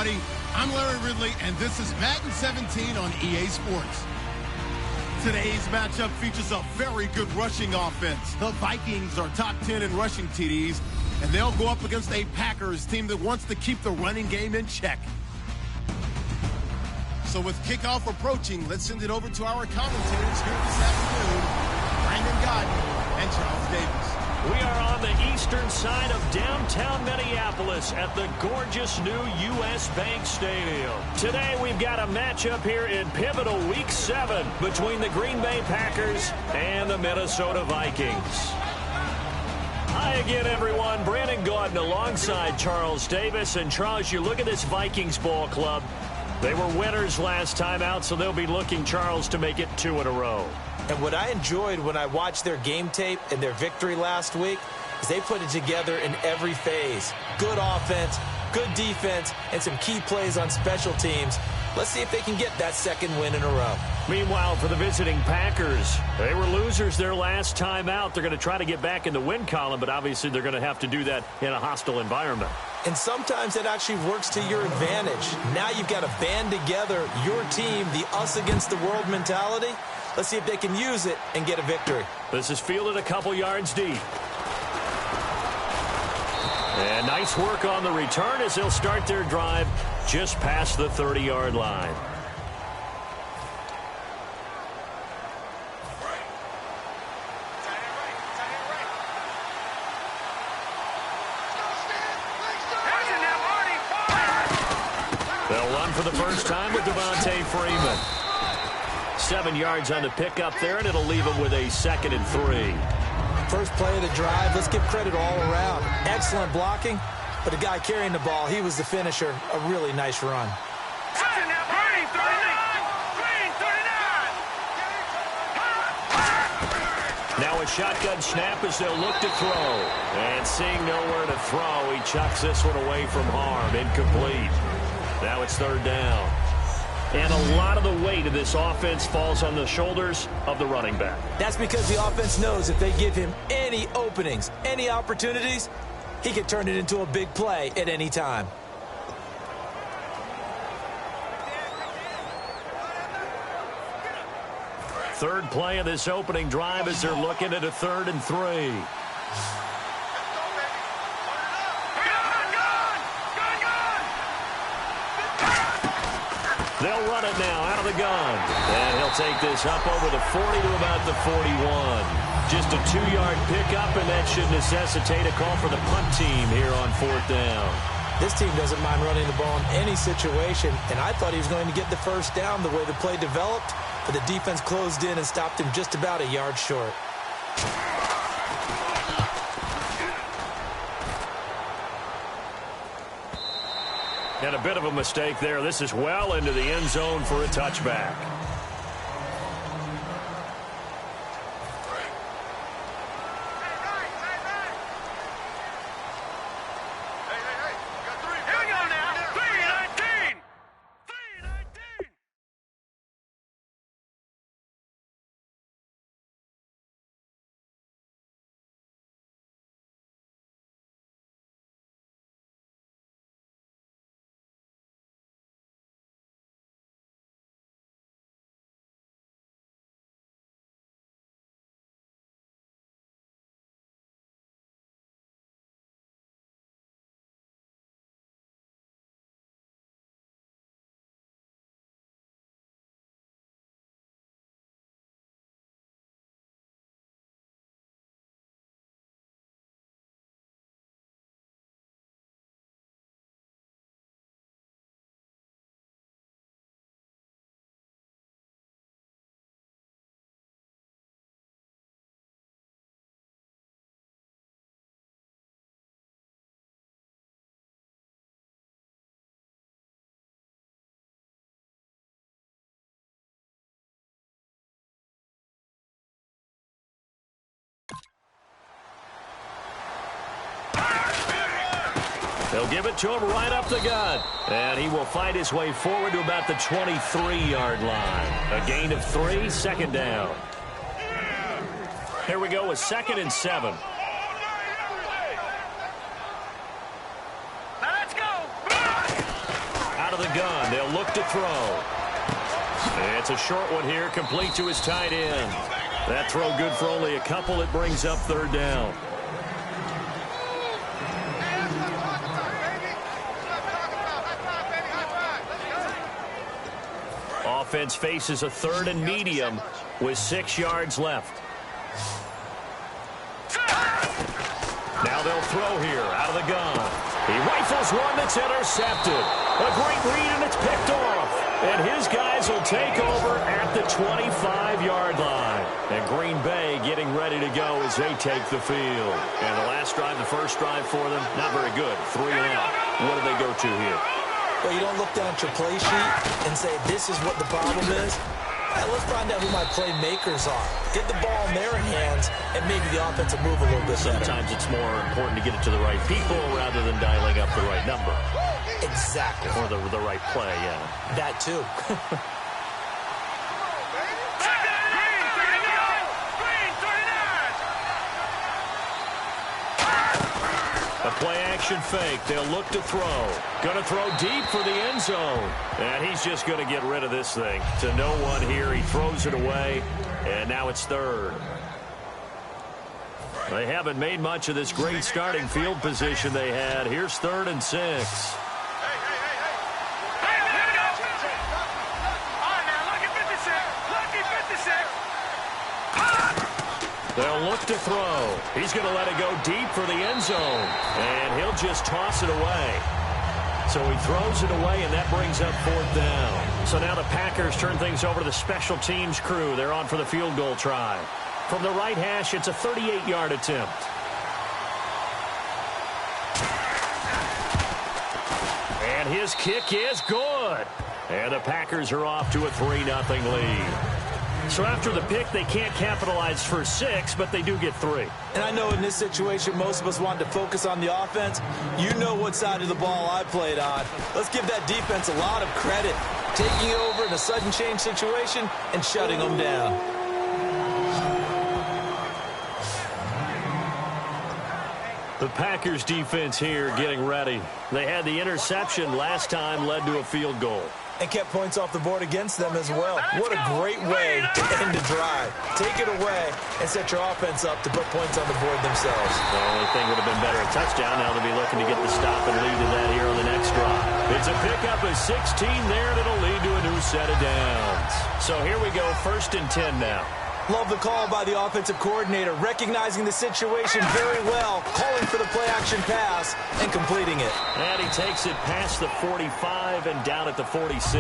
everybody. I'm Larry Ridley, and this is Madden 17 on EA Sports. Today's matchup features a very good rushing offense. The Vikings are top 10 in rushing TDs, and they'll go up against a Packers team that wants to keep the running game in check. So with kickoff approaching, let's send it over to our commentators here this afternoon, Brandon Godden and Charles Davis. We are on the eastern side of downtown Minneapolis at the gorgeous new U.S. Bank Stadium. Today we've got a matchup here in pivotal Week 7 between the Green Bay Packers and the Minnesota Vikings. Hi again, everyone. Brandon Gaudin alongside Charles Davis. And Charles, you look at this Vikings ball club. They were winners last time out, so they'll be looking, Charles, to make it 2 in a row. And what I enjoyed when I watched their game tape and their victory last week is they put it together in every phase. Good offense, good defense, and some key plays on special teams. Let's see if they can get that second win in a row. Meanwhile, for the visiting Packers, they were losers their last time out. They're going to try to get back in the win column, but obviously they're going to have to do that in a hostile environment. And sometimes it actually works to your advantage. Now you've got to band together your team, the us against the world mentality. Let's see if they can use it and get a victory. This is fielded a couple yards deep. And nice work on the return as they'll start their drive just past the 30-yard line. They'll run for the first time with Devontae Freeman. 7 yards on the pickup there, and it'll leave him with a 2nd and 3. First play of the drive, let's give credit all around. Excellent blocking, but the guy carrying the ball, he was the finisher. A really nice run. Now a shotgun snap as they'll look to throw. And seeing nowhere to throw, he chucks this one away from harm. Incomplete. Now it's 3rd down. And a lot of the weight of this offense falls on the shoulders of the running back. That's because the offense knows if they give him any openings, any opportunities, he can turn it into a big play at any time. Third play of this opening drive as they're looking at a 3rd and 3. They'll run it now out of the gun. And he'll take this up over the 40 to about the 41. Just a 2-yard pickup, and that should necessitate a call for the punt team here on 4th down. This team doesn't mind running the ball in any situation, and I thought he was going to get the first down the way the play developed, but the defense closed in and stopped him just about a yard short. And a bit of a mistake there. This is well into the end zone for a touchback. They'll give it to him right up the gut. And he will fight his way forward to about the 23-yard line. A gain of 3, 2nd down. Here we go with 2nd and 7. gun. They'll look to throw. It's a short one here, complete to his tight end. That throw good for only a couple. It brings up third down. Offense faces a third and medium with 6 yards left. Now they'll throw here out of the gun. He rifles one that's intercepted. A great read, and it's picked off. And his guys will take over at the 25-yard line. And Green Bay getting ready to go as they take the field. And the last drive, the first drive for them, not very good. 3 and out. What do they go to here? Well, you don't look down at your play sheet and say, this is what the problem is. Let's find out who my playmakers are. Get the ball in their hands, and maybe the offense will move a little bit better. Sometimes it's more important to get it to the right people rather than dialing up the right number. Exactly. Or the right play, yeah. That too. A play-action fake. They'll look to throw. Going to throw deep for the end zone. And he's just going to get rid of this thing. To no one here. He throws it away. And now it's third. They haven't made much of this great starting field position they had. Here's 3rd and 6. They'll look to throw. He's going to let it go deep for the end zone. And he'll just toss it away. So he throws it away, and that brings up 4th down. So now the Packers turn things over to the special teams crew. They're on for the field goal try. From the right hash, it's a 38-yard attempt. And his kick is good. And the Packers are off to a 3-0 lead. So after the pick, they can't capitalize for 6, but they do get 3. And I know in this situation, most of us wanted to focus on the offense. You know what side of the ball I played on. Let's give that defense a lot of credit. Taking over in a sudden change situation and shutting them down. The Packers defense here getting ready. They had the interception last time, led to a field goal. And kept points off the board against them as well. What a great way to end the drive. Take it away and set your offense up to put points on the board themselves. The only thing would have been better, a touchdown. Now they'll be looking to get the stop and lead to that here on the next drive. It's a pickup of 16 there, and it'll lead to a new set of downs. So here we go, 1st and 10 now. Love the call by the offensive coordinator, recognizing the situation very well, calling for the play-action pass and completing it. And he takes it past the 45 and down at the 46.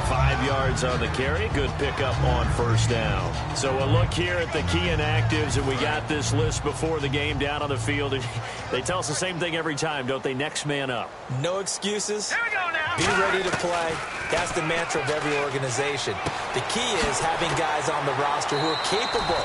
5 yards on the carry. Good pickup on 1st down. So a look here at the key inactives, and we got this list before the game down on the field. They tell us the same thing every time, don't they? Next man up. No excuses. Here we go now. Be ready to play. That's the mantra of every organization. The key is having guys on the roster who are capable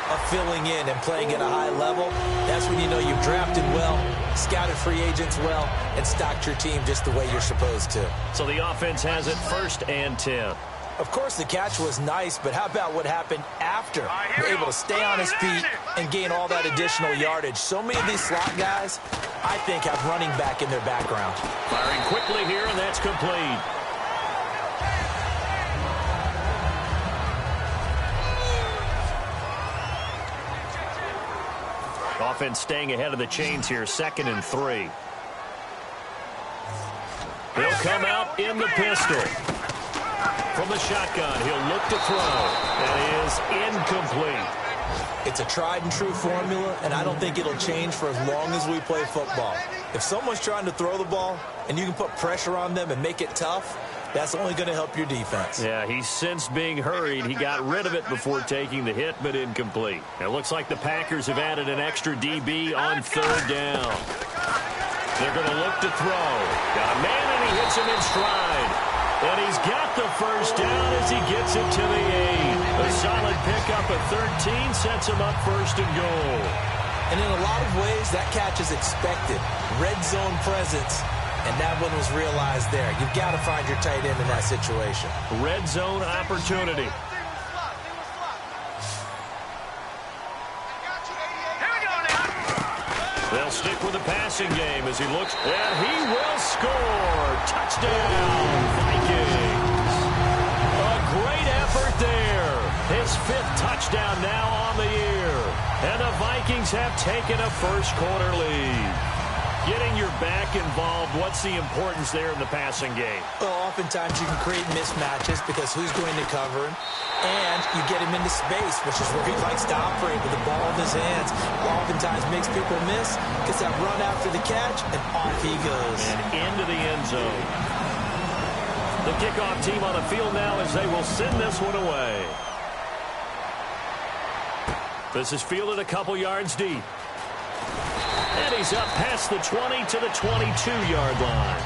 of filling in and playing at a high level. That's when you know you've drafted well, scouted free agents well, and stocked your team just the way you're supposed to. So the offense has it 1st and 10. Of course, the catch was nice, but how about what happened after? You're able to stay on his feet and gain all that additional yardage. So many of these slot guys, I think, have running back in their background. Firing quickly here, and that's complete. Offense staying ahead of the chains here, 2nd and 3. He'll come out in the pistol. From the shotgun, he'll look to throw. That is incomplete. It's a tried-and-true formula, and I don't think it'll change for as long as we play football. If someone's trying to throw the ball and you can put pressure on them and make it tough, that's only going to help your defense. Yeah, he's since being hurried. He got rid of it before taking the hit, but incomplete. It looks like the Packers have added an extra DB on 3rd down. They're going to look to throw. Got a man, and he hits him in stride. And he's got the 1st down as he gets it to the 8. A solid pickup of 13 sets him up 1st and goal. And in a lot of ways, that catch is expected. Red zone presence. And that one was realized there. You've got to find your tight end in that situation. Red zone opportunity. They'll stick with the passing game as he looks, and he will score. Touchdown, touchdown now on the year. And the Vikings have taken a first-quarter lead. Getting your back involved, what's the importance there in the passing game? Well, oftentimes you can create mismatches because who's going to cover him? And you get him into space, which is where he likes to operate with the ball in his hands. Oftentimes makes people miss, gets that run after the catch, and off he goes. And into the end zone. The kickoff team on the field now as they will send this one away. This is fielded a couple yards deep. And he's up past the 20 to the 22-yard line.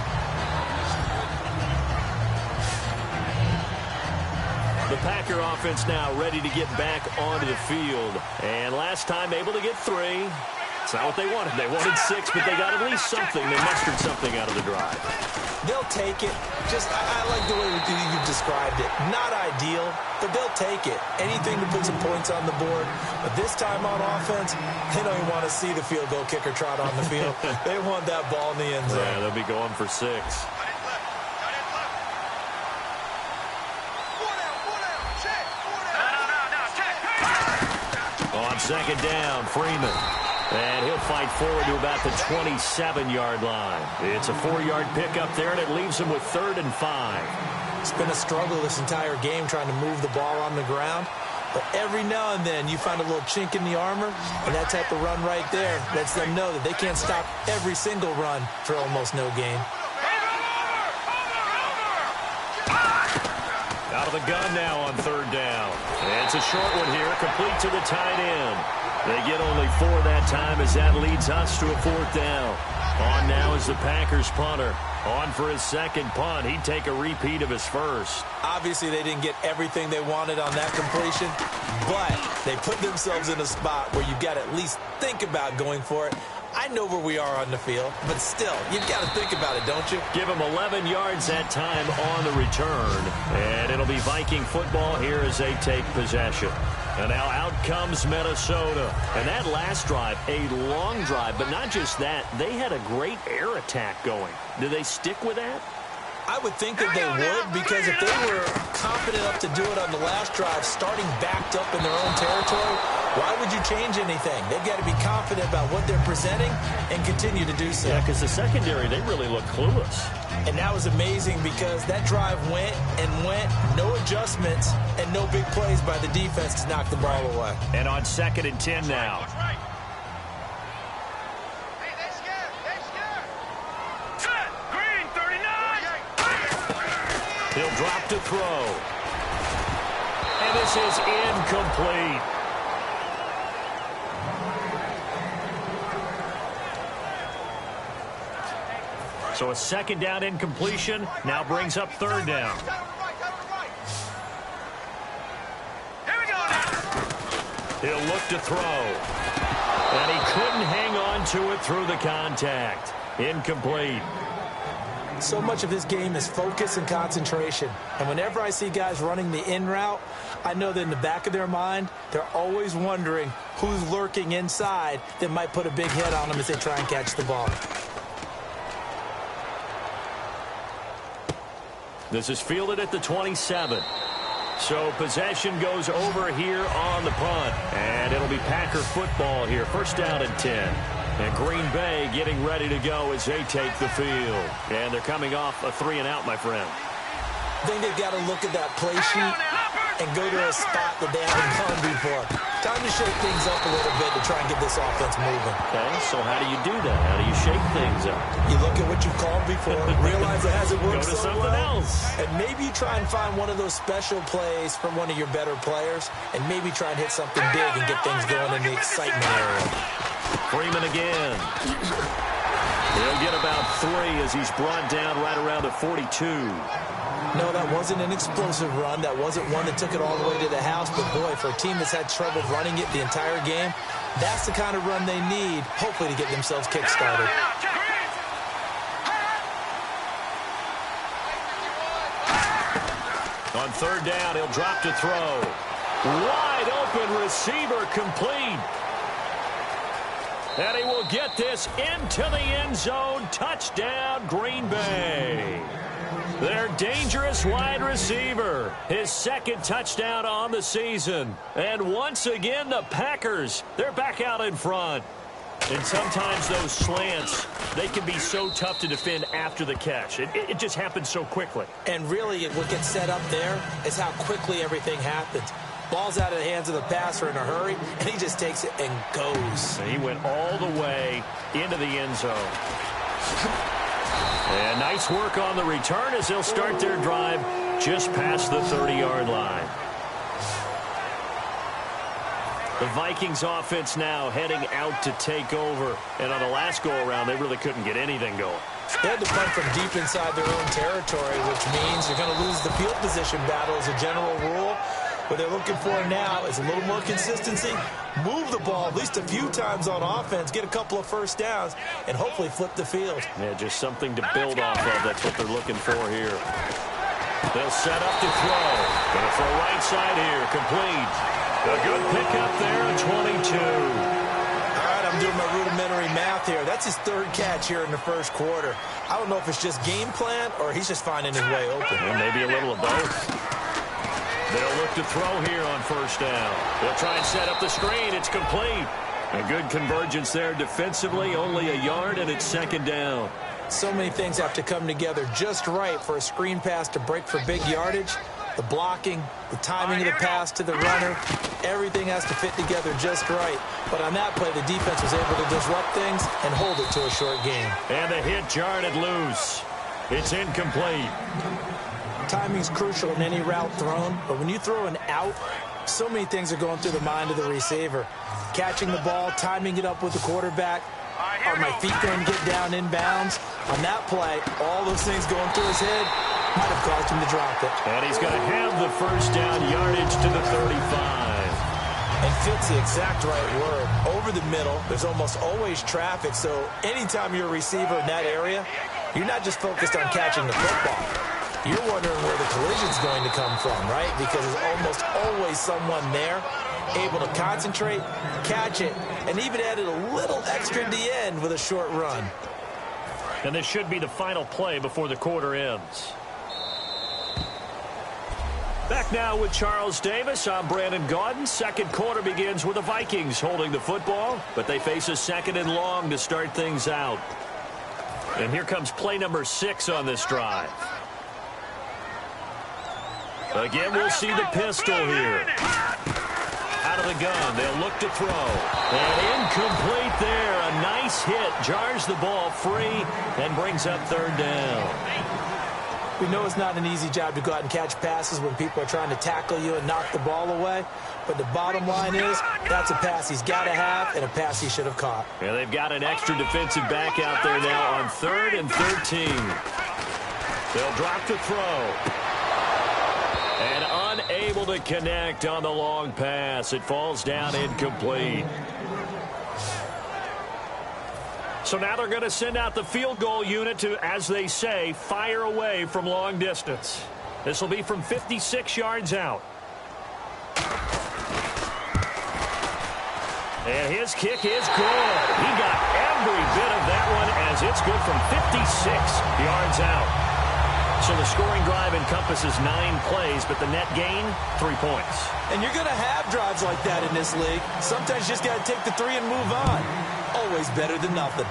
The Packer offense now ready to get back onto the field. And last time able to get 3. It's not what they wanted. They wanted 6, but they got at least something. They mustered something out of the drive. They'll take it. I like the way you've described it. Not ideal, but they'll take it. Anything to put some points on the board. But this time on offense, they don't even want to see the field goal kicker trot on the field. They want that ball in the end zone. Yeah, they'll be going for 6. On second down, Freeman. And he'll fight forward to about the 27-yard line. It's a 4-yard pickup there, and it leaves him with 3rd and 5. It's been a struggle this entire game trying to move the ball on the ground. But every now and then you find a little chink in the armor, and that type of run right there lets them know that they can't stop every single run for almost no gain. Out of the gun now on 3rd down. And it's a short one here, complete to the tight end. They get only 4 that time as that leads us to a 4th down. On now is the Packers punter. On for his second punt. He'd take a repeat of his first. Obviously, they didn't get everything they wanted on that completion, but they put themselves in a spot where you've got to at least think about going for it. I know where we are on the field, but still, you've got to think about it, don't you? Give him 11 yards that time on the return. And it'll be Viking football here as they take possession. And now out comes Minnesota. And that last drive, a long drive, but not just that. They had a great air attack going. Do they stick with that? I would think that they would, because if they were confident enough to do it on the last drive, starting backed up in their own territory, why would you change anything? They've got to be confident about what they're presenting and continue to do so. Yeah, because the secondary, they really look clueless. And that was amazing because that drive went and went, no adjustments, and no big plays by the defense to knock the ball away. And on 2nd and 10 now. He'll drop to throw. And this is incomplete. So a 2nd down incompletion now brings up 3rd down. He'll look to throw. And he couldn't hang on to it through the contact. Incomplete. So much of this game is focus and concentration. And whenever I see guys running the in route, I know that in the back of their mind, they're always wondering who's lurking inside that might put a big hit on them as they try and catch the ball. This is fielded at the 27. So possession goes over here on the punt. And it'll be Packer football here. 1st down and 10. And Green Bay getting ready to go as they take the field. And they're coming off a 3-and-out, my friend. I think they've got to look at that play sheet and go to a spot that they haven't gone before. Time to shake things up a little bit to try and get this offense moving. Okay, so how do you do that? How do you shake things up? You look at what you've called before, realize it hasn't worked so well. Go to something else. And maybe you try and find one of those special plays from one of your better players, and maybe try and hit something big and get things going in the excitement area. Freeman again. He'll get about 3 as he's brought down right around the 42. No, that wasn't an explosive run. That wasn't one that took it all the way to the house. But, boy, for a team that's had trouble running it the entire game, that's the kind of run they need, hopefully, to get themselves kick-started. On 3rd down, he'll drop to throw. Wide open receiver complete. And he will get this into the end zone. Touchdown, Green Bay. Their dangerous wide receiver. His second touchdown on the season. And once again, the Packers, they're back out in front. And sometimes those slants, they can be so tough to defend after the catch. It just happens so quickly. And really, what gets set up there is how quickly everything happens. Ball's out of the hands of the passer in a hurry, and he just takes it and goes. And he went all the way into the end zone. And nice work on the return as they'll start their drive just past the 30-yard line. The Vikings offense now heading out to take over. And on the last go-around, they really couldn't get anything going. They had to punt from deep inside their own territory, which means you're going to lose the field position battle as a general rule. What they're looking for now is a little more consistency. Move the ball at least a few times on offense, get a couple of first downs, and hopefully flip the field. Yeah, just something to build off of. That's what they're looking for here. They'll set up to throw. Going to throw right side here. Complete. A good pickup there at 22. All right, I'm doing my rudimentary math here. That's his third catch here in the first quarter. I don't know if it's just game plan or he's just finding his way open. And maybe a little of both. They'll look to throw here on first down. They'll try and set up the screen. It's complete. A good convergence there defensively. Only a yard, and it's second down. So many things have to come together just right for a screen pass to break for big yardage. The blocking, the timing of the pass to the runner, everything has to fit together just right. But on that play, the defense was able to disrupt things and hold it to a short game. And the hit jarred loose. It's incomplete. Timing's crucial in any route thrown, but when you throw an out, so many things are going through the mind of the receiver. Catching the ball, timing it up with the quarterback. Are my feet going to get down in bounds? On that play, all those things going through his head might have caused him to drop it. And he's going to have the first down yardage to the 35. And fits the exact right word. Over the middle, there's almost always traffic, so anytime you're a receiver in that area, you're not just focused on catching the football. You're wondering where the collision's going to come from, right? Because there's almost always someone there able to concentrate, catch it, and even added a little extra at the end with a short run. And this should be the final play before the quarter ends. Back now with Charles Davis. I'm Brandon Gaudin. Second quarter begins with the Vikings holding the football, but they face a second and long to start things out. And here comes play number 6 on this drive. Again, we'll see the pistol here. Out of the gun, they'll look to throw. And incomplete there. A nice hit. Jars the ball free and brings up third down. We know it's not an easy job to go out and catch passes when people are trying to tackle you and knock the ball away. But the bottom line is, that's a pass he's got to have and a pass he should have caught. Yeah, they've got an extra defensive back out there now on 3rd and 13. They'll drop the throw. And unable to connect on the long pass. It falls down incomplete. So now they're going to send out the field goal unit to, as they say, fire away from long distance. This will be from 56 yards out. And his kick is good. He got every bit of that one as it's good from 56 yards out. So the scoring drive encompasses 9 plays, but the net gain, 3 points. And you're going to have drives like that in this league. Sometimes you just got to take the 3 and move on. Always better than nothing.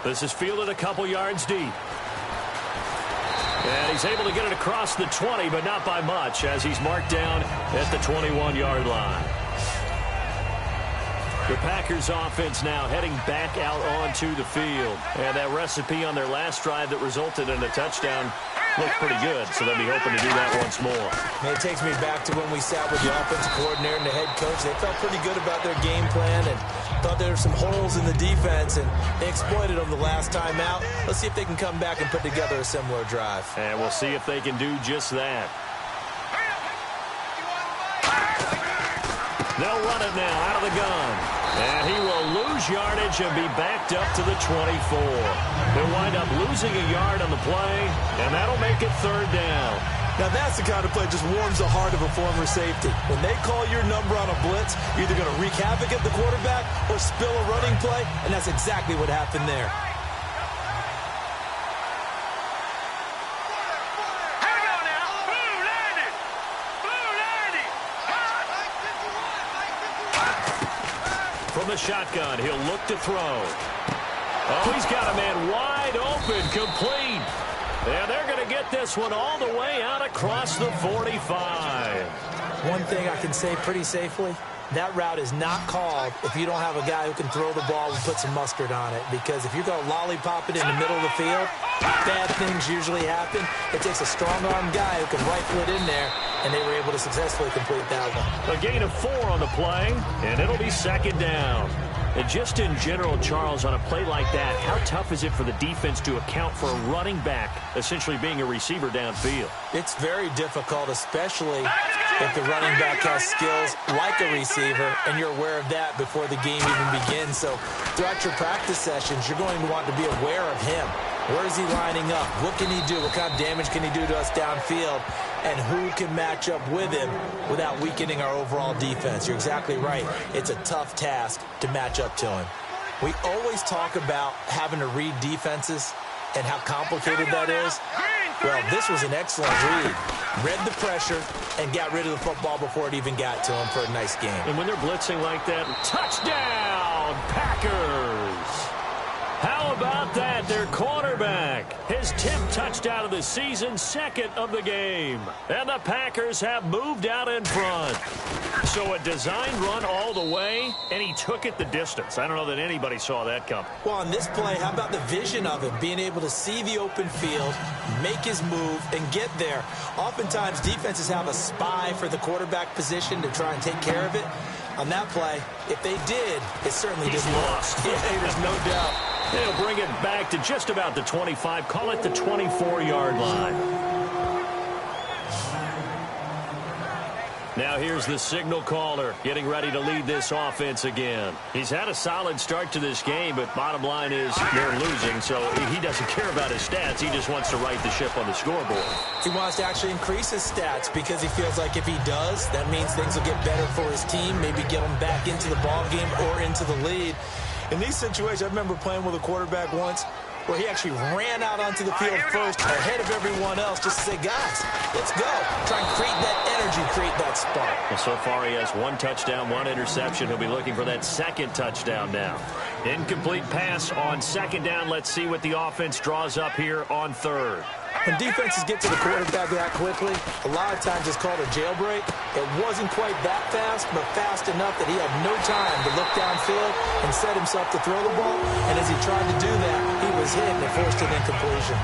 This is fielded a couple yards deep. And he's able to get it across the 20, but not by much, as he's marked down at the 21-yard line. The Packers offense now heading back out onto the field. And that recipe on their last drive that resulted in a touchdown looked pretty good, so they'll be hoping to do that once more. Man, it takes me back to when we sat with the offensive coordinator and the head coach. They felt pretty good about their game plan and thought there were some holes in the defense, and they exploited them the last time out. Let's see if they can come back and put together a similar drive. And we'll see if they can do just that. They'll run it now out of the gun. And he will lose yardage and be backed up to the 24. He'll wind up losing a yard on the play, and that'll make it third down. Now that's the kind of play that just warms the heart of a former safety. When they call your number on a blitz, you're either going to wreak havoc at the quarterback or spill a running play, and that's exactly what happened there. from the shotgun. He'll look to throw. Oh, he's got a man wide open, complete. And they're going to get this one all the way out across the 45. One thing I can say pretty safely, that route is not called if you don't have a guy who can throw the ball and put some mustard on it. Because if you're going to lollipop it in the middle of the field, bad things usually happen. It takes a strong-arm guy who can rifle it in there, and they were able to successfully complete that one. A gain of 4 on the play, and it'll be second down. And just in general, Charles, on a play like that, how tough is it for the defense to account for a running back essentially being a receiver downfield? It's very difficult, especially if the running back has skills like a receiver, and you're aware of that before the game even begins. So throughout your practice sessions, you're going to want to be aware of him. Where is he lining up? What can he do? What kind of damage can he do to us downfield? And who can match up with him without weakening our overall defense? You're exactly right. It's a tough task to match up to him. We always talk about having to read defenses and how complicated that is. Well, this was an excellent read. Read the pressure and got rid of the football before it even got to him for a nice game. And when they're blitzing like that, touchdown, Packers! How about that? Their quarterback, his 10th touchdown of the season, second of the game. And the Packers have moved out in front. So a design run all the way, and he took it the distance. I don't know that anybody saw that coming. Well, on this play, how about the vision of him, being able to see the open field, make his move, and get there. Oftentimes, defenses have a spy for the quarterback position to try and take care of it. On that play, if they did, it certainly didn't work. Yeah, there's no doubt. They'll bring it back to just about the 25. Call it the 24-yard line. Now here's the signal caller getting ready to lead this offense again. He's had a solid start to this game, but bottom line is they're losing, so he doesn't care about his stats. He just wants to right the ship on the scoreboard. He wants to actually increase his stats because he feels like if he does, that means things will get better for his team, maybe get him back into the ball game or into the lead. In these situations, I remember playing with a quarterback once where he actually ran out onto the field first ahead of everyone else just to say, guys, let's go. Try and create that energy, create that spark. Well, so far he has 1 touchdown, 1 interception. He'll be looking for that second touchdown now. Incomplete pass on second down. Let's see what the offense draws up here on third. When defenses get to the quarterback that quickly, a lot of times it's called a jailbreak. It wasn't quite that fast, but fast enough that he had no time to look downfield and set himself to throw the ball. And as he tried to do that, he was hit and forced an incompletion.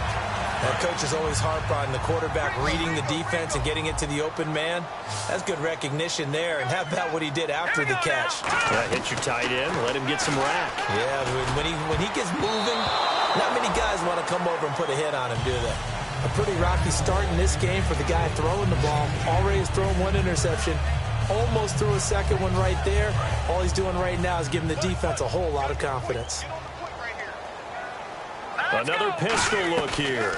That coach is always harp on the quarterback reading the defense and getting it to the open man. That's good recognition there. And how about what he did after the catch? Yeah, hit your tight end, let him get some rack. Yeah, when he gets moving, not many guys want to come over and put a hit on him, do they? A pretty rocky start in this game for the guy throwing the ball. Already has thrown 1 interception. Almost threw a second one right there. All he's doing right now is giving the defense a whole lot of confidence. Another pistol look here.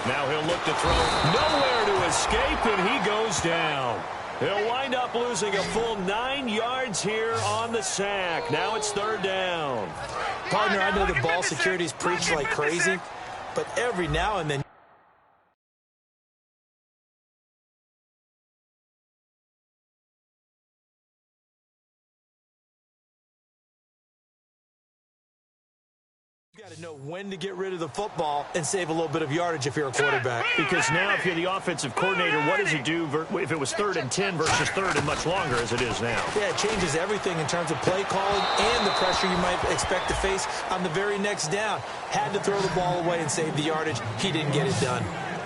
Now he'll look to throw. Nowhere to escape, and he goes down. He'll wind up losing a full 9 yards here on the sack. Now it's third down. Partner, I know the ball security's preached like crazy, but every now and then you got to know when to get rid of the football and save a little bit of yardage if you're a quarterback. Because now if you're the offensive coordinator, what does he do if it was 3rd and 10 versus 3rd and much longer as it is now? Yeah, it changes everything in terms of play calling and the pressure you might expect to face on the very next down. Had to throw the ball away and save the yardage. He didn't get it done.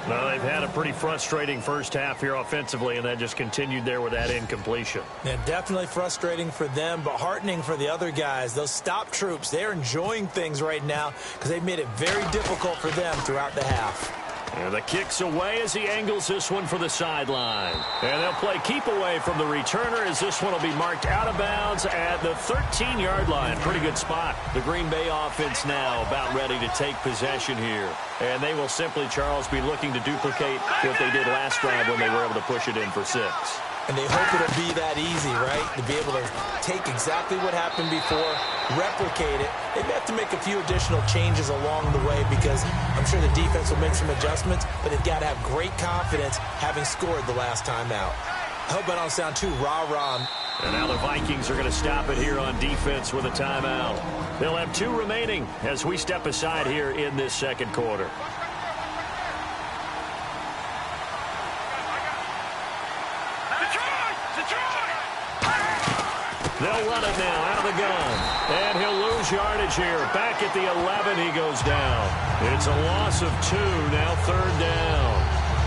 Well, they've had a pretty frustrating first half here offensively, and then just continued there with that incompletion. Yeah, definitely frustrating for them, but heartening for the other guys. Those stop troops, they're enjoying things right now because they've made it very difficult for them throughout the half. And the kick's away as he angles this one for the sideline. And they'll play keep away from the returner as this one will be marked out of bounds at the 13-yard line. Pretty good spot. The Green Bay offense now about ready to take possession here. And they will simply, Charles, be looking to duplicate what they did last drive when they were able to push it in for 6. And they hope it'll be that easy, right? To be able to take exactly what happened before, replicate it. They may have to make a few additional changes along the way because I'm sure the defense will make some adjustments, but they've got to have great confidence having scored the last time out. I hope I don't sound too rah-rah And now the Vikings are going to stop it here on defense with a timeout. They'll have 2 remaining as we step aside here in this second quarter. They'll run it now out of the gun. And he'll lose yardage here. Back at the 11, he goes down. It's a loss of 2, now 3rd down.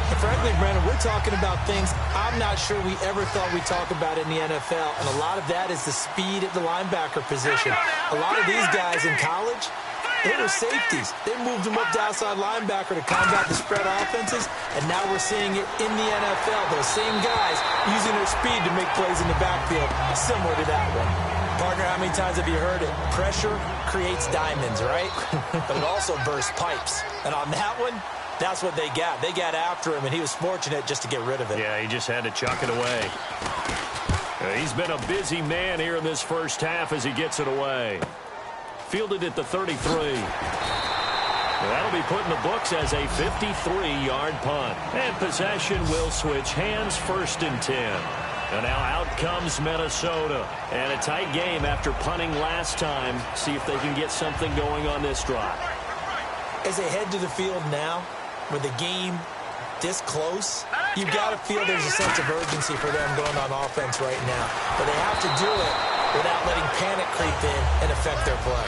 And frankly, Brandon, we're talking about things I'm not sure we ever thought we'd talk about in the NFL, and a lot of that is the speed at the linebacker position. A lot of these guys in college, they were safeties. They moved them up to outside linebacker to combat the spread offenses, and now we're seeing it in the NFL. Those same guys using their speed to make plays in the backfield, similar to that one. Partner, how many times have you heard it? Pressure creates diamonds, right? But it also bursts pipes. And on that one, that's what they got. They got after him, and he was fortunate just to get rid of it. Yeah, he just had to chuck it away. He's been a busy man here in this first half as he gets it away. Fielded at the 33. That'll be put in the books as a 53-yard punt. And possession will switch hands, 1st and 10. And now out comes Minnesota. And a tight game after punting last time. See if they can get something going on this drive. As they head to the field now, with the game this close, you've got to feel there's a sense of urgency for them going on offense right now. But they have to do it without letting panic creep in and affect their play.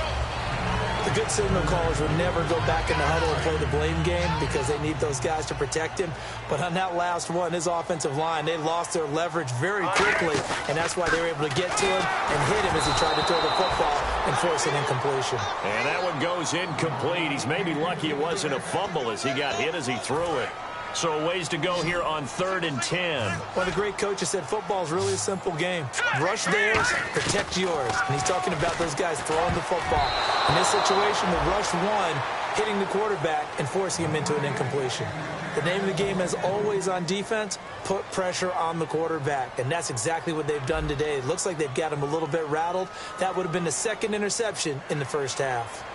The good signal callers would never go back in the huddle and play the blame game because they need those guys to protect him. But on that last one, his offensive line, they lost their leverage very quickly, and that's why they were able to get to him and hit him as he tried to throw the football and force an incompletion. And that one goes incomplete. He's maybe lucky it wasn't a fumble as he got hit as he threw it. So a ways to go here on 3rd and 10. Well, the great coach has said football is really a simple game. Rush theirs, protect yours. And he's talking about those guys throwing the football. In this situation, the rush one, hitting the quarterback and forcing him into an incompletion. The name of the game is always on defense, put pressure on the quarterback. And that's exactly what they've done today. It looks like they've got him a little bit rattled. That would have been the 2nd interception in the first half.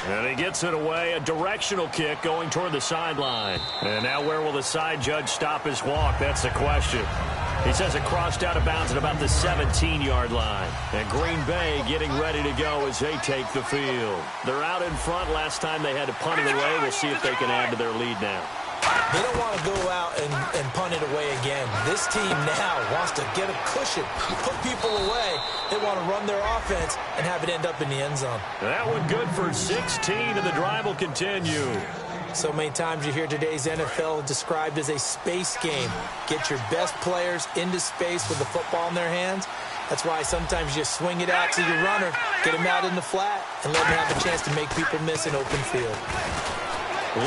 And he gets it away, a directional kick going toward the sideline. And now where will the side judge stop his walk? That's the question. He says it crossed out of bounds at about the 17-yard line. And Green Bay getting ready to go as they take the field. They're out in front. Last time they had to punt it away. We'll see if they can add to their lead now. They don't want to go out and punt it away again. This team now wants to get a cushion, put people away. They want to run their offense and have it end up in the end zone. That one good for 16, and the drive will continue. So many times you hear today's NFL described as a space game. Get your best players into space with the football in their hands. That's why sometimes you swing it out to your runner, get him out in the flat, and let him have a chance to make people miss an open field.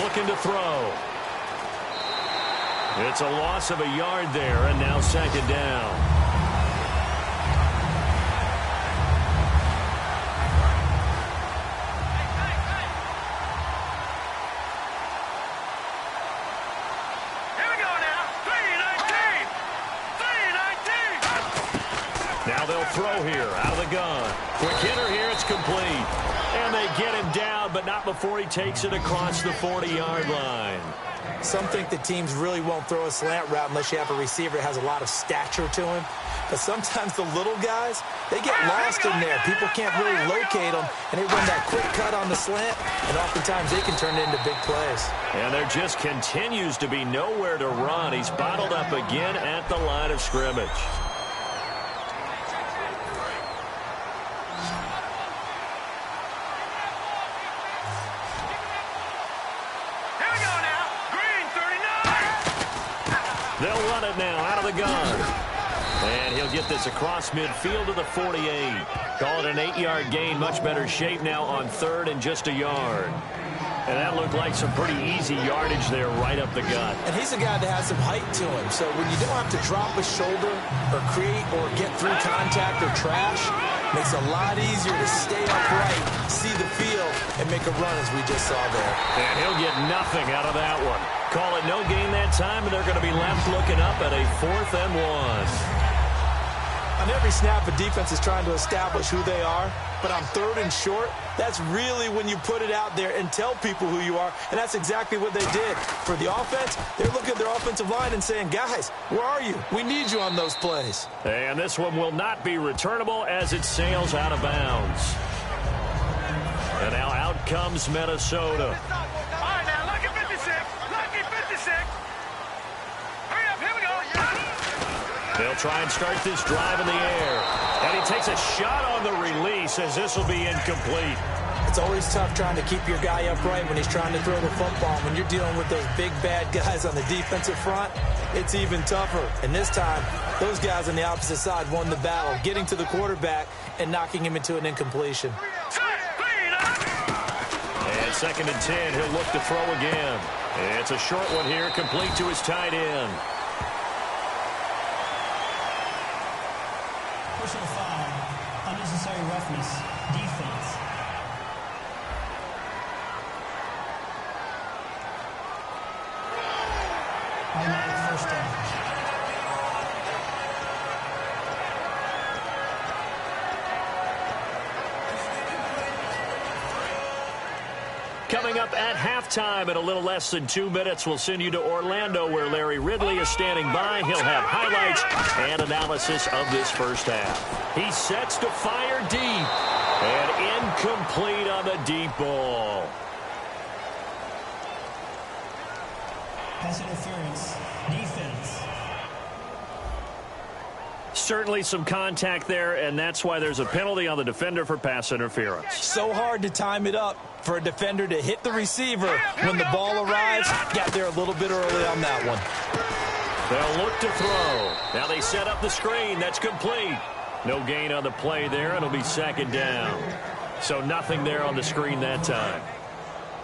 Looking to throw. It's a loss of a yard there, and now 2nd down. Here we go now. 3-19. 3-19. Now they'll throw here out of the gun. Quick hitter here, it's complete. And they get him down, but not before he takes it across the 40-yard line. Some think the teams really won't throw a slant route unless you have a receiver that has a lot of stature to him. But sometimes the little guys, they get lost in there. People can't really locate them, and they run that quick cut on the slant, and oftentimes they can turn it into big plays. And there just continues to be nowhere to run. He's bottled up again at the line of scrimmage. They'll run it now out of the gun. And he'll get this across midfield to the 48. Call it an 8-yard gain. Much better shape now on 3rd and just a yard. And that looked like some pretty easy yardage there right up the gut. And he's a guy that has some height to him. So when you don't have to drop a shoulder or create or get through contact or trash, makes it a lot easier to stay upright, see the field, and make a run as we just saw there. And he'll get nothing out of that one. Call it no gain that time, and they're going to be left looking up at a 4th and 1. On every snap, a defense is trying to establish who they are, but on 3rd and short, that's really when you put it out there and tell people who you are, and that's exactly what they did. For the offense, they're looking at their offensive line and saying, guys, where are you? We need you on those plays. And this one will not be returnable as it sails out of bounds. And now out comes Minnesota. All right, now, lucky 56. Lucky 56. Hurry up, here we go. They'll try and start this drive in the air. And he takes a shot on the release as this will be incomplete. It's always tough trying to keep your guy upright when he's trying to throw the football. When you're dealing with those big, bad guys on the defensive front, it's even tougher. And this time, those guys on the opposite side won the battle, getting to the quarterback and knocking him into an incompletion. And 2nd and 10, he'll look to throw again. It's a short one here, complete to his tight end. Personal foul, unnecessary roughness, defense. Automatic first down. Coming up at halftime in a little less than 2 minutes, we'll send you to Orlando where Larry Ridley is standing by. He'll have highlights and analysis of this first half. He sets to fire deep and incomplete on the deep ball. Pass interference, defense. Certainly some contact there, and that's why there's a penalty on the defender for pass interference. So hard to time it up for a defender to hit the receiver when the ball arrives. Got there a little bit early on that one. They'll look to throw. Now they set up the screen. That's complete. No gain on the play there. It'll be 2nd down. So nothing there on the screen that time.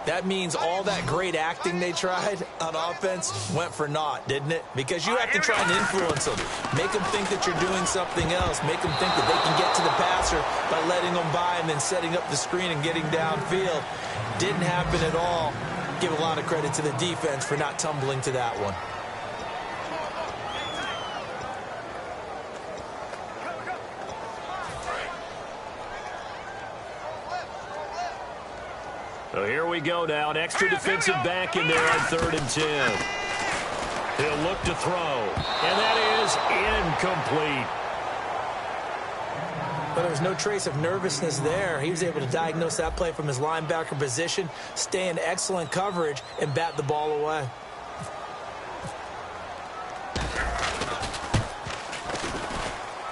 That means all that great acting they tried on offense went for naught, didn't it? Because you have to try and influence them. Make them think that you're doing something else. Make them think that they can get to the passer by letting them by and then setting up the screen and getting downfield. Didn't happen at all. Give a lot of credit to the defense for not tumbling to that one. So here we go now. An extra defensive back in there on 3rd and 10. He'll look to throw. And that is incomplete. But there was no trace of nervousness there. He was able to diagnose that play from his linebacker position, stay in excellent coverage, and bat the ball away.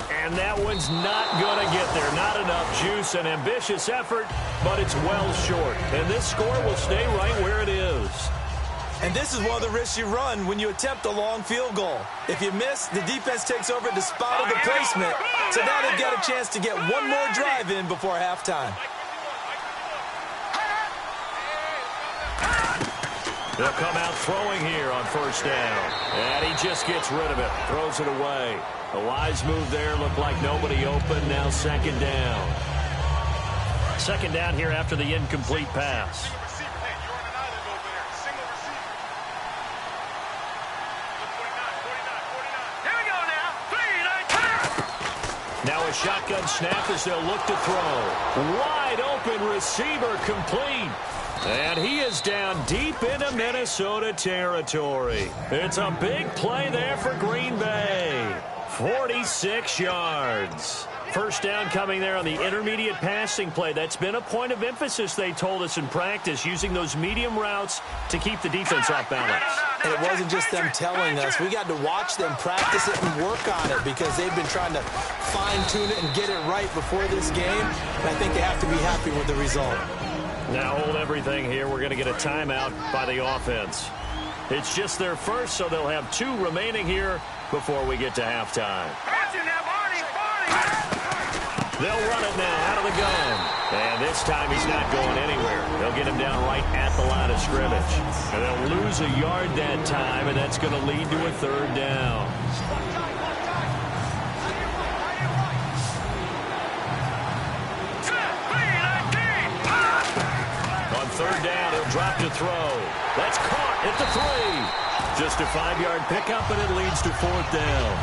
And that one's not going to get there. Not enough juice. An ambitious effort, but it's well short. And this score will stay right where it is. And this is one of the risks you run when you attempt a long field goal. If you miss, the defense takes over the spot of the placement. So now they've got a chance to get one more drive in before halftime. They'll come out throwing here on 1st down. And he just gets rid of it. Throws it away. A wise move there. Looked like nobody open. Now 2nd down. 2nd down here after the incomplete pass. Now a shotgun snap as they'll look to throw. Wide open receiver complete. And he is down deep into Minnesota territory. It's a big play there for Green Bay. 46 yards. 1st down coming there on the intermediate passing play. That's been a point of emphasis, they told us in practice, using those medium routes to keep the defense off balance. And it wasn't just them telling us. We got to watch them practice it and work on it because they've been trying to fine-tune it and get it right before this game. And I think they have to be happy with the result. Now hold everything here. We're going to get a timeout by the offense. It's just their first, so they'll have 2 remaining here before we get to halftime. They'll run it now out of the gun. And this time he's not going anywhere. They'll get him down right at the line of scrimmage. And they'll lose a yard that time, and that's going to lead to a 3rd down. On 3rd down, he'll drop to throw. That's caught at the 3. Just a 5-yard pickup, and it leads to 4th down.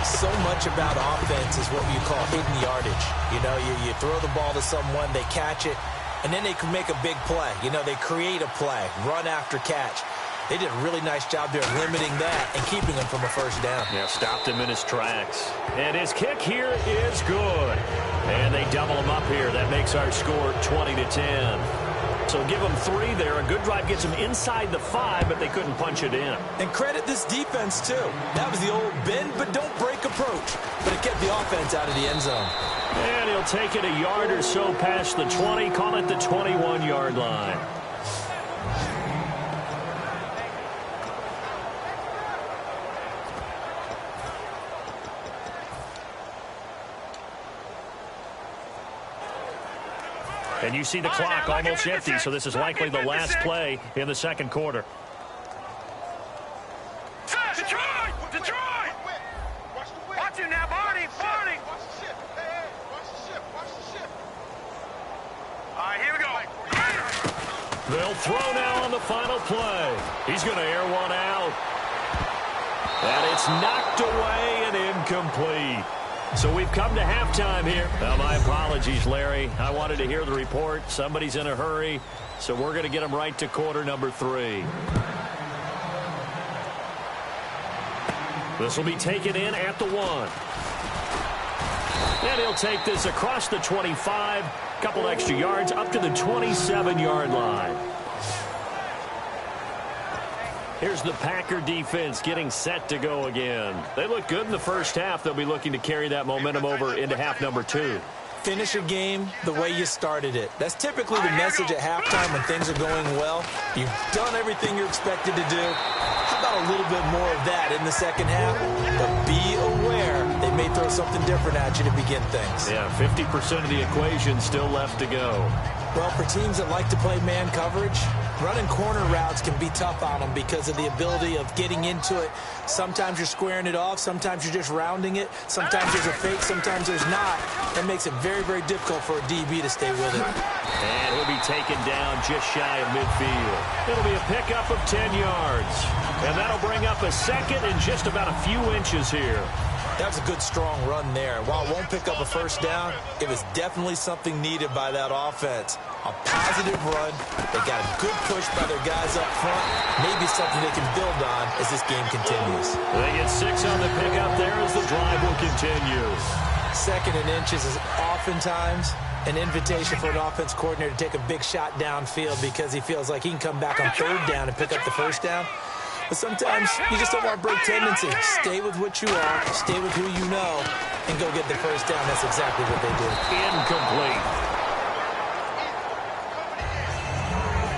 So So much about offense is what you call hidden yardage. You know, you throw the ball to someone, they catch it, and then they can make a big play. You know, they create a play, run after catch. They did a really nice job there limiting that and keeping him from a first down. Yeah, stopped him in his tracks. And his kick here is good. And they double him up here. That makes our score 20-10. So give them 3 there. A good drive gets them inside the 5, but they couldn't punch it in. And credit this defense, too. That was the old bend but don't break approach. But it kept the offense out of the end zone. And he'll take it a yard or so past the 20. Call it the 21-yard line. And you see the clock almost empty, so this is likely the last play in the second quarter. Detroit! Detroit! Watch him now, Barney! Barney! Watch the ship. Hey, watch the ship. Watch the ship. All right, here we go. They'll throw now on the final play. He's going to air one out. And it's knocked away and incomplete. So we've come to halftime here. Well, my apologies, Larry. I wanted to hear the report. Somebody's in a hurry, so we're going to get them right to quarter number 3. This will be taken in at the 1. And he'll take this across the 25, couple extra yards up to the 27-yard line. Here's the Packer defense getting set to go again. They look good in the first half. They'll be looking to carry that momentum over into half number 2. Finish a game the way you started it. That's typically the message at halftime when things are going well. You've done everything you're expected to do. How about a little bit more of that in the second half? But be aware they may throw something different at you to begin things. Yeah, 50% of the equation still left to go. Well, for teams that like to play man coverage, running corner routes can be tough on them because of the ability of getting into it. Sometimes you're squaring it off. Sometimes you're just rounding it. Sometimes there's a fake. Sometimes there's not. That makes it very, very difficult for a DB to stay with it. And he'll be taken down just shy of midfield. It'll be a pickup of 10 yards. And that'll bring up a second and just about a few inches here. That was a good, strong run there. While it won't pick up a first down, it was definitely something needed by that offense. A positive run. They got a good push by their guys up front. Maybe something they can build on as this game continues. They get 6 on the pickup there as the drive will continue. Second and inches is oftentimes an invitation for an offense coordinator to take a big shot downfield because he feels like he can come back on third down and pick up the first down. But sometimes you just don't want to break tendency. Stay with what you are, stay with who you know, and go get the first down. That's exactly what they did. Incomplete.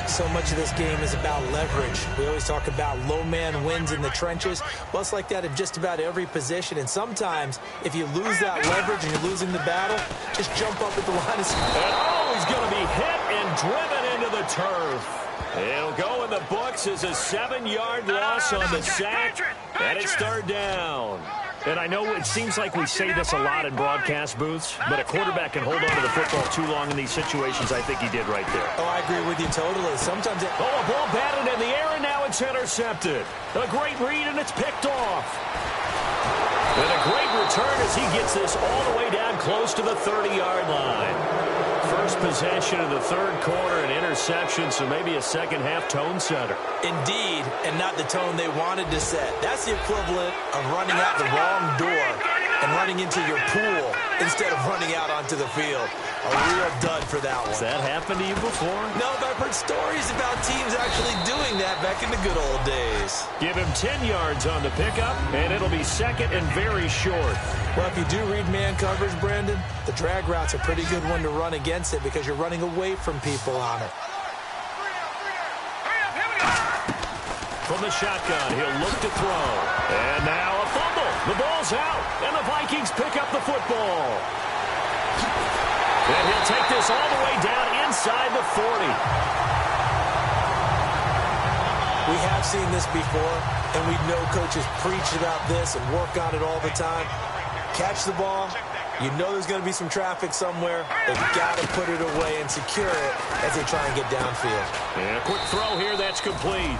So much of this game is about leverage. We always talk about low man wins in the trenches. Well, it's like that in just about every position. And sometimes, if you lose that leverage and you're losing the battle, just jump up at the line of scrimmage. And he's going to be hit and driven into the turf. It'll go in the books as a 7-yard loss on the sack, and it's third down. And I know it seems like we say this a lot in broadcast booths, but a quarterback can hold on to the football too long in these situations. I think he did right there. Oh, I agree with you totally. Sometimes it... Oh, a ball batted in the air, and now it's intercepted. A great read, and it's picked off. And a great return as he gets this all the way down close to the 30-yard line. First possession of the third quarter, an interception, so maybe a second-half tone setter. Indeed, and not the tone they wanted to set. That's the equivalent of running out the wrong door and running into your pool instead of running out onto the field. A real dud for that one. Has that happened to you before? No, but I've heard stories about teams actually doing that back in the good old days. Give him 10 yards on the pickup, and it'll be second and very short. Well, if you do read man coverage, Brandon, the drag route's a pretty good one to run against it because you're running away from people on it. From the shotgun, he'll look to throw. And now a fumble. The ball's out, and the Vikings pick up the football. And he'll take this all the way down inside the 40. We have seen this before, and we know coaches preach about this and work on it all the time. Catch the ball. You know there's going to be some traffic somewhere. They've got to put it away and secure it as they try and get downfield. And a quick throw here, that's complete.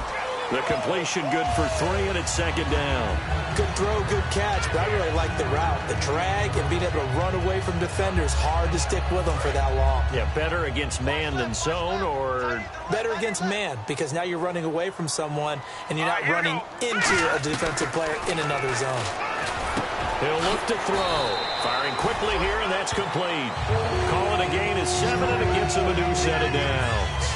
The completion good for 3, and it's second down. Good throw, good catch, but I really like the route. The drag and being able to run away from defenders, hard to stick with them for that long. Yeah, better against man than zone, or? Better against man, because now you're running away from someone, and you're not running into a defensive player in another zone. He'll look to throw. Firing quickly here, and that's complete. Call it a gain of 7, and it gets him a new set of downs.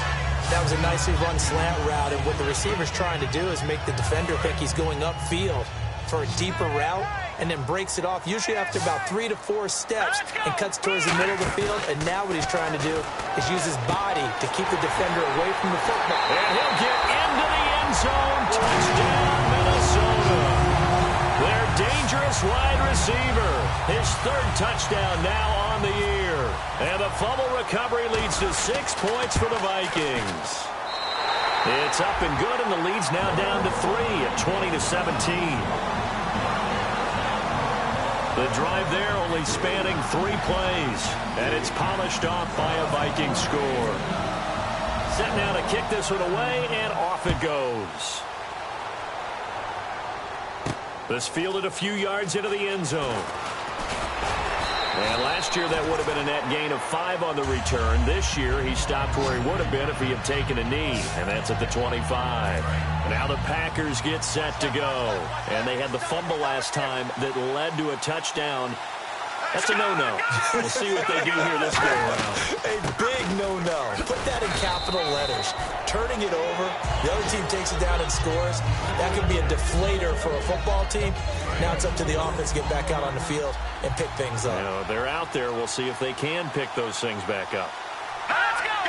That was a nicely run slant route, and what the receiver's trying to do is make the defender think he's going upfield for a deeper route, and then breaks it off, usually after about 3 to 4 steps, and cuts towards the middle of the field. And now what he's trying to do is use his body to keep the defender away from the football. And he'll get into the end zone. Touchdown, Minnesota. Their dangerous wide receiver. His 3rd touchdown now on the year. And the fumble recovery leads to 6 points for the Vikings. It's up and good, and the lead's now down to 3 at 20-17. The drive there only spanning 3 plays, and it's polished off by a Viking score. Set now to kick this one away, and off it goes. This fielded a few yards into the end zone. And last year that would have been a net gain of 5 on the return. This year he stopped where he would have been if he had taken a knee, and that's at the 25. Now the Packers get set to go. And they had the fumble last time that led to a touchdown. That's a no-no. We'll see what they do here this go around. A big no-no. Put that in capital letters. Turning it over, the other team takes it down and scores. That could be a deflator for a football team. Now it's up to the offense to get back out on the field and pick things up. You know, they're out there. We'll see if they can pick those things back up. Let's go!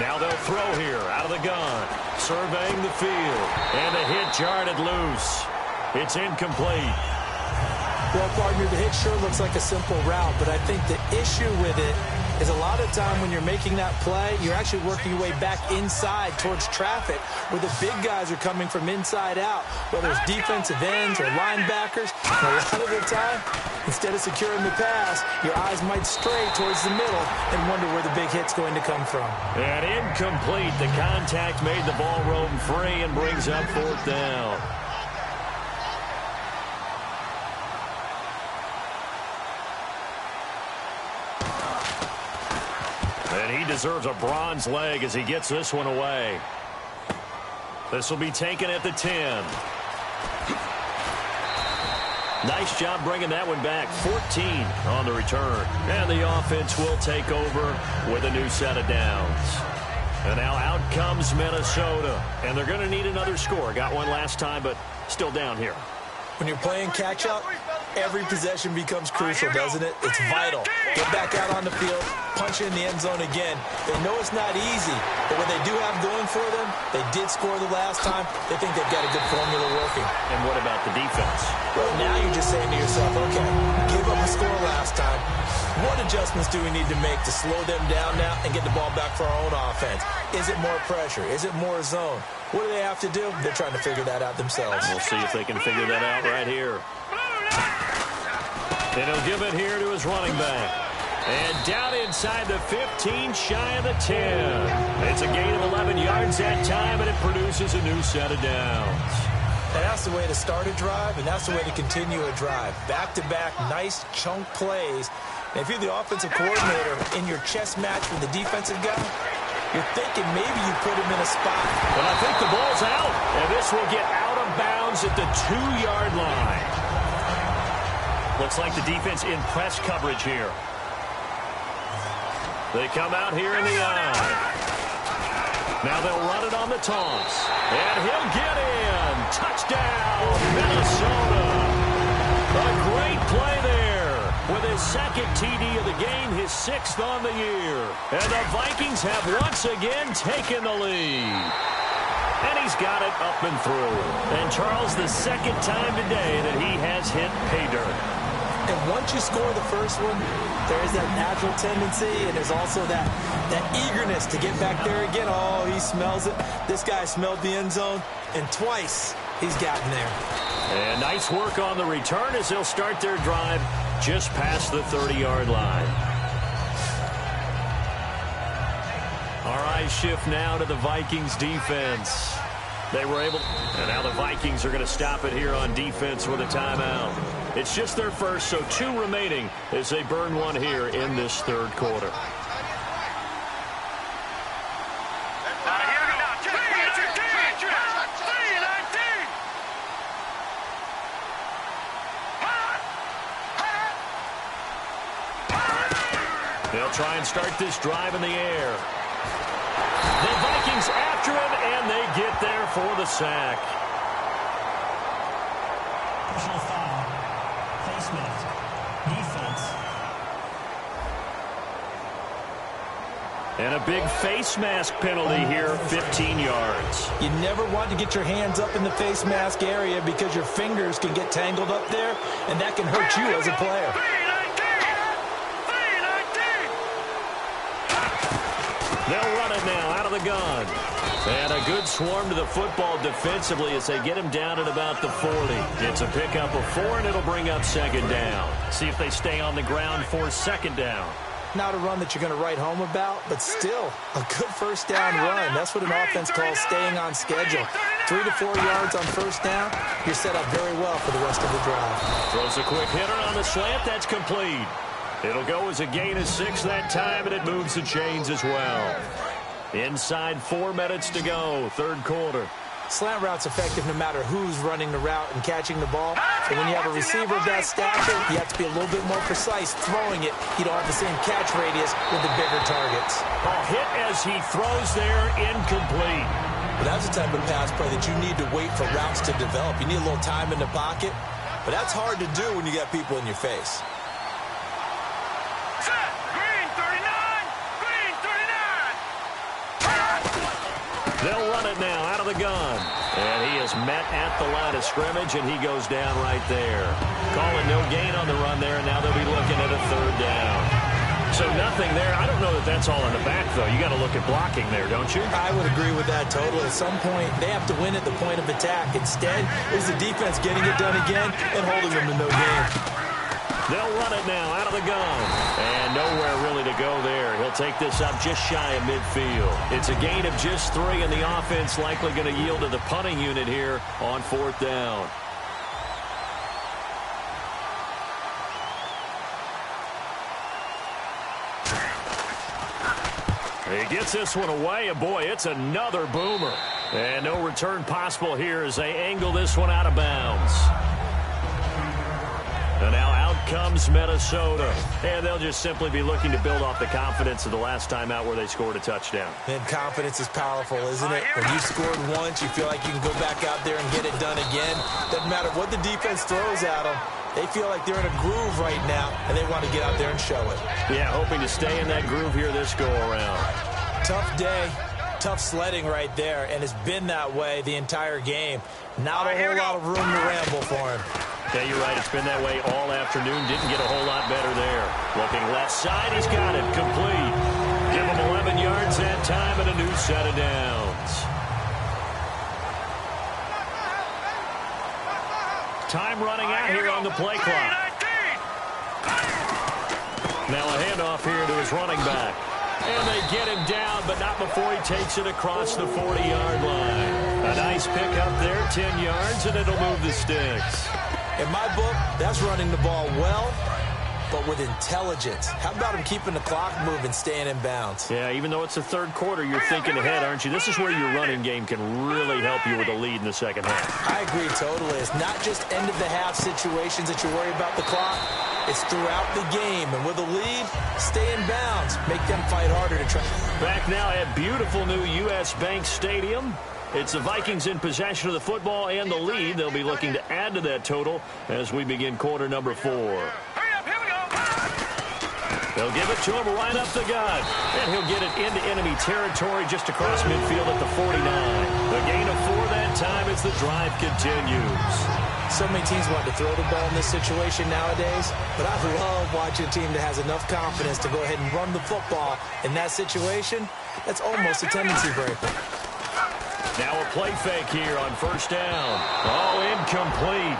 Now they'll throw here out of the gun. Surveying the field. And the hit jarred it loose. It's incomplete. Well, partner, the hit sure looks like a simple route, but I think the issue with it is a lot of time when you're making that play, you're actually working your way back inside towards traffic where the big guys are coming from inside out, whether it's defensive ends or linebackers. And a lot of the time, instead of securing the pass, your eyes might stray towards the middle and wonder where the big hit's going to come from. And incomplete. The contact made the ball roam free and brings up 4th down. And he deserves a bronze leg as he gets this one away. This will be taken at the 10. Nice job bringing that one back. 14 on the return. And the offense will take over with a new set of downs. And now out comes Minnesota. And they're going to need another score. Got one last time, but still down here. When you're playing catch-up, every possession becomes crucial, doesn't it? It's vital. Get back out on the field, punch in the end zone again. They know it's not easy, but what they do have going for them, they did score the last time. They think they've got a good formula working. And what about the defense? Well, now you're just saying to yourself, okay, gave up a score last time. What adjustments do we need to make to slow them down now and get the ball back for our own offense? Is it more pressure? Is it more zone? What do they have to do? They're trying to figure that out themselves. We'll see if they can figure that out right here. And he'll give it here to his running back. And down inside the 15, shy of the 10. It's a gain of 11 yards that time, and it produces a new set of downs. And that's the way to start a drive, and that's the way to continue a drive. Back-to-back, nice chunk plays. And if you're the offensive coordinator in your chess match with the defensive guy, you're thinking maybe you put him in a spot. But I think the ball's out, and this will get out of bounds at the 2-yard line. Looks like the defense in press coverage here. They come out here in the eye. Now they'll run it on the toss. And he'll get in. Touchdown, Minnesota. A great play there. With his 2nd TD of the game, his 6th on the year. And the Vikings have once again taken the lead. And he's got it up and through. And Charles, the 2nd time today that he has hit pay dirt. And once you score the first one, there is that natural tendency, and there's also that eagerness to get back there again. Oh, he smells it. This guy smelled the end zone, and twice he's gotten there. And nice work on the return as they'll start their drive just past the 30-yard line. All right, They shift now to the Vikings defense. They were able, and now the Vikings are going to stop it here on defense with a timeout. It's just their first, so 2 remaining as they burn one here in this third quarter. They'll try and start this drive in the air. The Vikings after him, and they get there for the sack. Personal foul. Face mask. Defense. And a big face mask penalty here, 15 yards. You never want to get your hands up in the face mask area because your fingers can get tangled up there, and that can hurt you as a player. They'll run it now out of the gun. And a good swarm to the football defensively as they get him down at about the 40. It's a pickup of 4, and it'll bring up second down. See if they stay on the ground for second down. Not a run that you're going to write home about, but still a good first down run. That's what an offense calls staying on schedule. 3 to 4 yards on first down, you're set up very well for the rest of the drive. Throws a quick hitter on the slant. That's complete. It'll go as a gain of 6 that time, and it moves the chains as well. Inside 4 minutes to go, third quarter. Slant route's effective no matter who's running the route and catching the ball. But when you have a receiver of that stature, you have to be a little bit more precise throwing it. You don't have the same catch radius with the bigger targets. A hit as he throws there, incomplete. But that's the type of pass play that you need to wait for routes to develop. You need a little time in the pocket. But that's hard to do when you got people in your face. They'll run it now out of the gun. And he is met at the line of scrimmage, and he goes down right there. Calling no gain on the run there, and now they'll be looking at a third down. So nothing there. I don't know that that's all in the back, though. You got to look at blocking there, don't you? I would agree with that totally. At some point, they have to win at the point of attack. Instead, it was the defense getting it done again and holding them to no gain. They'll run it now out of the gun. And nowhere really to go there. He'll take this up just shy of midfield. It's a gain of just 3, and the offense likely going to yield to the punting unit here on fourth down. He gets this one away, and boy, it's another boomer. And no return possible here as they angle this one out of bounds. And now out comes Minnesota. And they'll just simply be looking to build off the confidence of the last time out where they scored a touchdown. And confidence is powerful, isn't it? When you scored once, you feel like you can go back out there and get it done again. Doesn't matter what the defense throws at them. They feel like they're in a groove right now, and they want to get out there and show it. Yeah, hoping to stay in that groove here this go-around. Tough day, tough sledding right there, and it's been that way the entire game. Not a whole lot of room to ramble for him. Yeah, you're right. It's been that way all afternoon. Didn't get a whole lot better there. Looking left side, he's got it. Complete. Give him 11 yards that time and a new set of downs. Time running out here on the play clock. Now a handoff here to his running back. And they get him down, but not before he takes it across the 40-yard line. A nice pickup there, 10 yards, and it'll move the sticks. In my book, that's running the ball well, but with intelligence. How about him keeping the clock moving, staying in bounds? Yeah, even though it's the third quarter, you're thinking ahead, aren't you? This is where your running game can really help you with a lead in the second half. I agree totally. It's not just end-of-the-half situations that you worry about the clock. It's throughout the game. And with a lead, stay in bounds. Make them fight harder to try. Back now at beautiful new U.S. Bank Stadium. It's the Vikings in possession of the football and the lead. They'll be looking to add to that total as we begin quarter number 4. They'll give it to him right up the gut. And he'll get it into enemy territory just across midfield at the 49. The gain of 4 that time as the drive continues. So many teams want to throw the ball in this situation nowadays, but I love watching a team that has enough confidence to go ahead and run the football in that situation. That's almost a tendency breaker. Now a play fake here on first down. Oh, incomplete.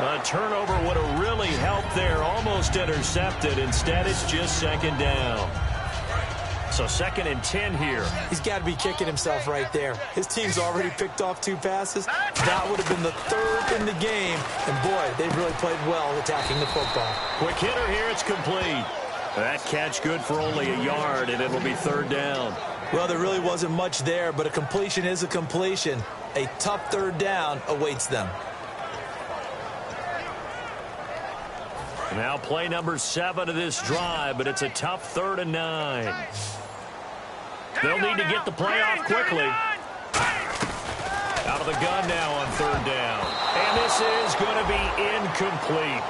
A turnover would have really helped there. Almost intercepted. Instead, it's just second down. So 2nd and 10 here. He's got to be kicking himself right there. His team's already picked off 2 passes. That would have been the 3rd in the game. And, boy, they've really played well attacking the football. Quick hitter here. It's complete. That catch good for only a yard, and it'll be 3rd down. Well, there really wasn't much there, but a completion is a completion. A tough 3rd down awaits them. Now play number 7 of this drive, but it's a tough 3rd and 9. They'll need to get the play off quickly. Out of the gun now on 3rd down. And this is going to be incomplete.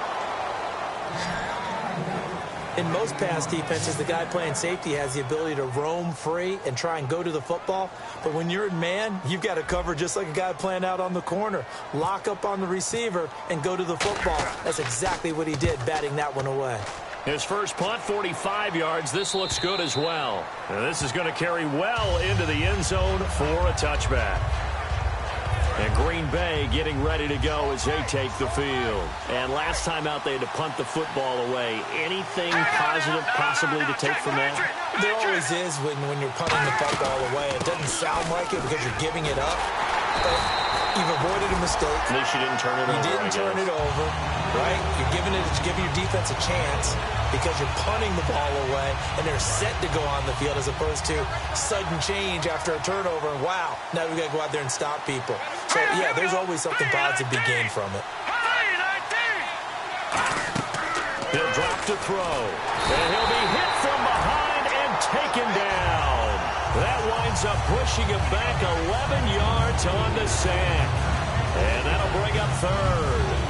In most pass defenses, the guy playing safety has the ability to roam free and try and go to the football. But when you're in man, you've got to cover just like a guy playing out on the corner. Lock up on the receiver and go to the football. That's exactly what he did, batting that one away. His first punt, 45 yards. This looks good as well. And this is going to carry well into the end zone for a touchback. And Green Bay getting ready to go as they take the field. And last time out, they had to punt the football away. Anything positive possibly to take from that? There always is when you're punting the football away. It doesn't sound like it because you're giving it up. But you've avoided a mistake. At least you didn't turn it over. You didn't turn it over, right? You're giving your defense a chance because you're punting the ball away, and they're set to go on the field as opposed to sudden change after a turnover. And wow, now we've got to go out there and stop people. So, yeah, there's always something positive to be gained from it. He'll drop to throw, and he'll be hit from behind and taken down. That winds up pushing him back 11 yards on the sack. And that'll bring up 3rd.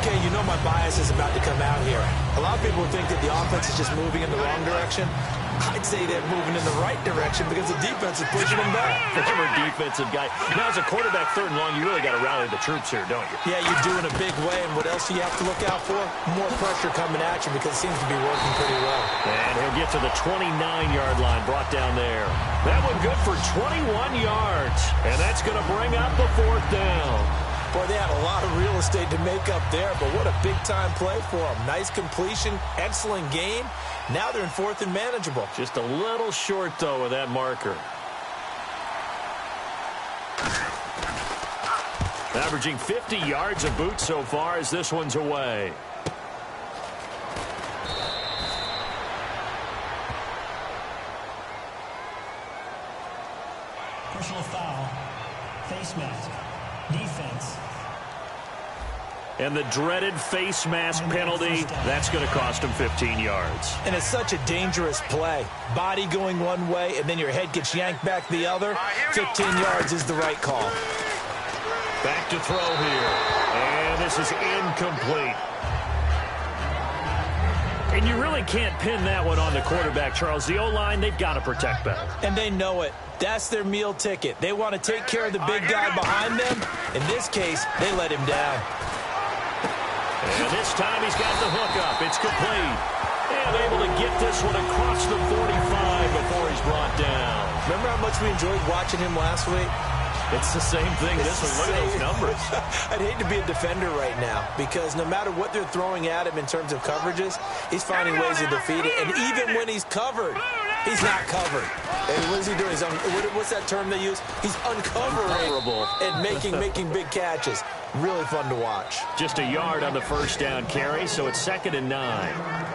Okay, you know my bias is about to come out here. A lot of people think that the offense is just moving in the wrong direction. I'd say they're moving in the right direction because the defense is pushing them back. Former defensive guy. Now, as a quarterback 3rd and long, you really got to rally the troops here, don't you? Yeah, you do in a big way. And what else do you have to look out for? More pressure coming at you because it seems to be working pretty well. And he'll get to the 29-yard line, brought down there. That one good for 21 yards. And that's going to bring up the 4th down. Boy, they had a lot of real estate to make up there, but what a big-time play for them. Nice completion, excellent game. Now they're in 4th and manageable. Just a little short, though, of that marker. Averaging 50 yards a boot so far as this one's away. Personal foul. Face mask. Defense. And the dreaded face mask penalty, that's going to cost him 15 yards. And it's such a dangerous play. Body going one way, and then your head gets yanked back the other. 15 yards is the right call. Back to throw here. And this is incomplete. And you really can't pin that one on the quarterback, Charles. The O-line, they've got to protect better. And they know it. That's their meal ticket. They want to take care of the big guy behind them. In this case, they let him down. And this time he's got the hook up. It's complete. And able to get this one across the 45 before he's brought down. Remember how much we enjoyed watching him last week? It's the same thing this one. Look at those numbers. I'd hate to be a defender right now because no matter what they're throwing at him in terms of coverages, he's finding ways to defeat it. And even when he's covered, he's not covered. And what is he doing? What's that term they use? He's uncovering and making big catches. Really fun to watch. Just a yard on the first down carry, so it's 2nd and 9.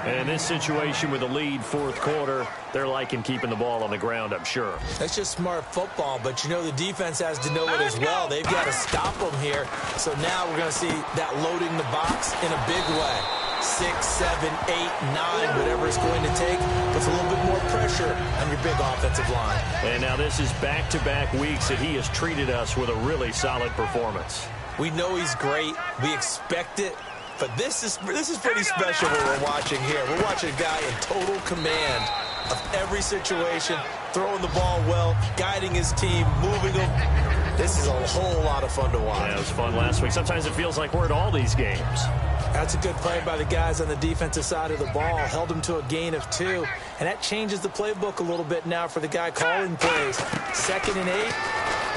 And in this situation with a lead 4th quarter, they're liking keeping the ball on the ground, I'm sure. That's just smart football, but you know the defense has to know it as well. They've got to stop them here. So now we're going to see that loading the box in a big way. 6, 7, 8, 9, whatever it's going to take, puts a little bit more pressure on your big offensive line. And now this is back-to-back weeks that he has treated us with a really solid performance. We know he's great. We expect it. But this is pretty special what we're watching here. We're watching a guy in total command of every situation, throwing the ball well, guiding his team, moving them. This is a whole lot of fun to watch. Yeah, it was fun last week. Sometimes it feels like we're at all these games. That's a good play by the guys on the defensive side of the ball. Held him to a gain of 2. And that changes the playbook a little bit now for the guy calling plays. 2nd and 8.